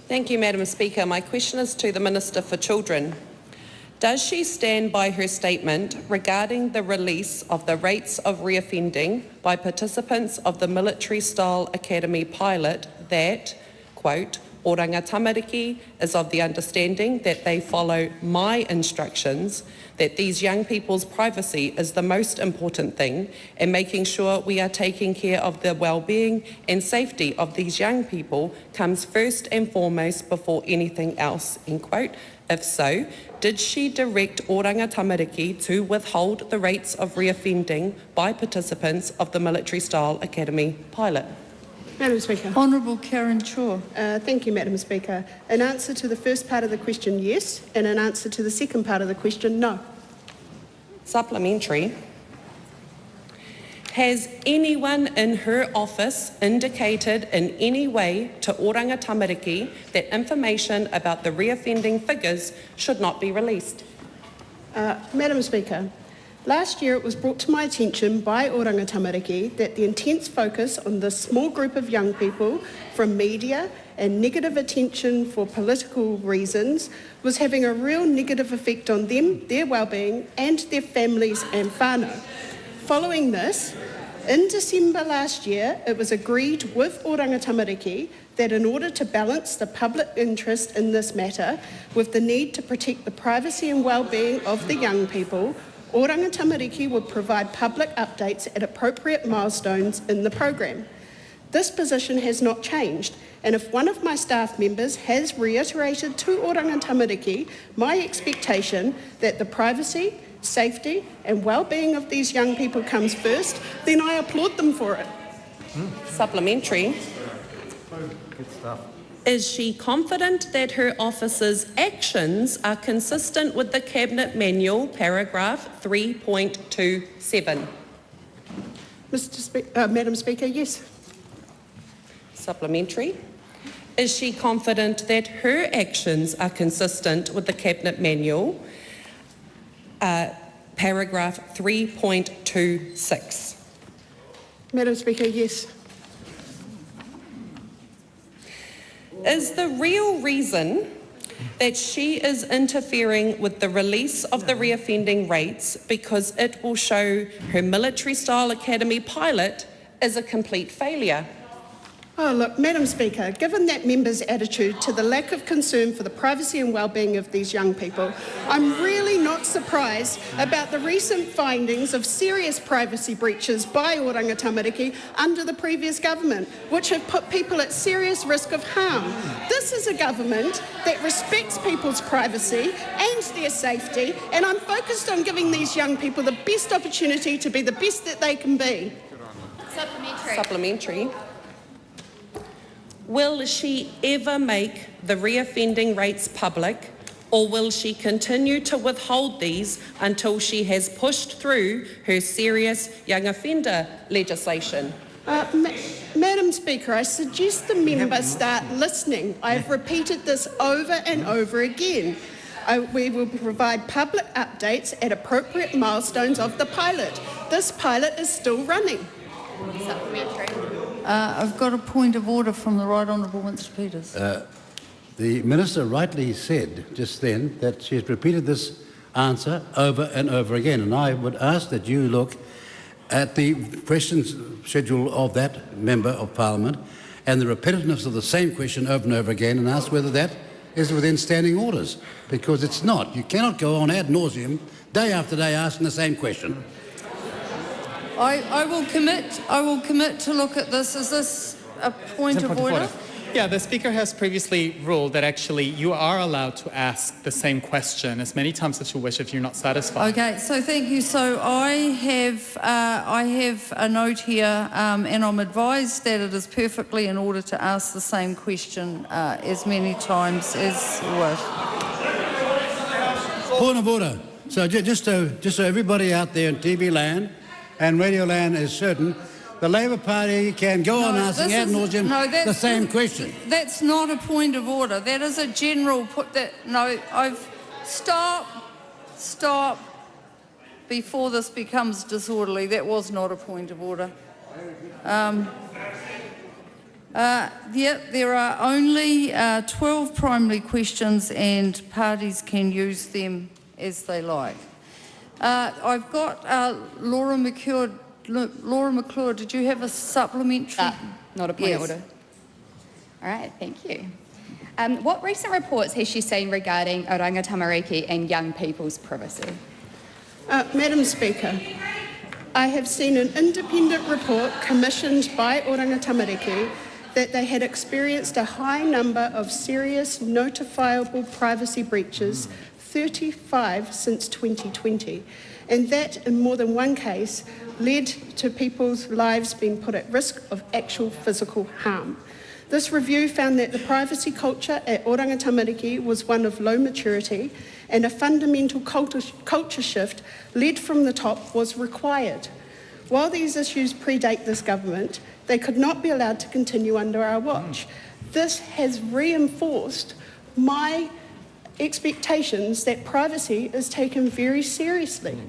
Thank you, Madam Speaker. My question is to the Minister for Children. Does she stand by her statement regarding the release of the rates of reoffending by participants of the military-style academy pilot that, quote, Oranga Tamariki is of the understanding that they follow my instructions, that these young people's privacy is the most important thing, and making sure we are taking care of the well-being and safety of these young people comes first and foremost before anything else, end quote. If so, did she direct Oranga Tamariki to withhold the rates of reoffending by participants of the military-style academy pilot? Madam Speaker. Honourable Karen Chhour. Thank you, Madam Speaker. In answer to the first part of the question, yes, and in answer to the second part of the question, no. Supplementary. Has anyone in her office indicated in any way to Oranga Tamariki that information about the reoffending figures should not be released? Madam Speaker, last year it was brought to my attention by Oranga Tamariki that the intense focus on this small group of young people from media and negative attention for political reasons was having a real negative effect on them, their well-being and their families and whānau. Following this, in December last year, it was agreed with Oranga Tamariki that in order to balance the public interest in this matter with the need to protect the privacy and well-being of the young people, Oranga Tamariki would provide public updates at appropriate milestones in the program. This position has not changed, and if one of my staff members has reiterated to Oranga Tamariki my expectation that the privacy, safety and well-being of these young people comes first, then I applaud them for it. Supplementary. Good stuff. Is she confident that her office's actions are consistent with the Cabinet Manual, paragraph 3.27? Madam Speaker, yes. Supplementary. Is she confident that her actions are consistent with the Cabinet Manual, paragraph 3.26? Madam Speaker, yes. Is the real reason that she is interfering with the release of the reoffending rates because it will show her military-style academy pilot is a complete failure? Oh, look, Madam Speaker, given that member's attitude to the lack of concern for the privacy and well-being of these young people, I'm really not surprised about the recent findings of serious privacy breaches by Oranga Tamariki under the previous government, which have put people at serious risk of harm. This is a government that respects people's privacy and their safety, and I'm focused on giving these young people the best opportunity to be the best that they can be. Supplementary. Will she ever make the reoffending rates public, or will she continue to withhold these until she has pushed through her serious young offender legislation? Madam Speaker, I suggest the member start listening. I've repeated this over and over again. We will provide public updates at appropriate milestones of the pilot. This pilot is still running. Supplementary. I've got a point of order from the Right Honourable Winston Peters. The Minister rightly said just then that she has repeated this answer over and over again, and I would ask that you look at the questions schedule of that Member of Parliament and the repetitiveness of the same question over and over again and ask whether that is within standing orders, because it's not. You cannot go on ad nauseum day after day asking the same question. I will commit to look at this. Is this a point of order? Yeah, the Speaker has previously ruled that actually you are allowed to ask the same question as many times as you wish if you're not satisfied. Okay, so thank you. So I have a note here, and I'm advised that it is perfectly in order to ask the same question as many times as you wish. Point of order. So just so everybody out there in TV land and Radio Land is certain, the Labor Party can go on asking ad nauseum the same question. That's not a point of order. That is a general Stop. Before this becomes disorderly, that was not a point of order. Yeah, there are only 12 primary questions and parties can use them as they like. I've got Laura McClure. Laura McClure, did you have a supplementary? Not a point of order. All right, thank you. What recent reports has she seen regarding oranga tamariki and young people's privacy? Madam Speaker, I have seen an independent report commissioned by Oranga Tamariki that they had experienced a high number of serious notifiable privacy breaches, 35 since 2020, and that in more than one case led to people's lives being put at risk of actual physical harm. This review found that the privacy culture at Oranga Tamariki was one of low maturity and a fundamental culture shift led from the top was required. While these issues predate this government, they could not be allowed to continue under our watch. This has reinforced my expectations that privacy is taken very seriously.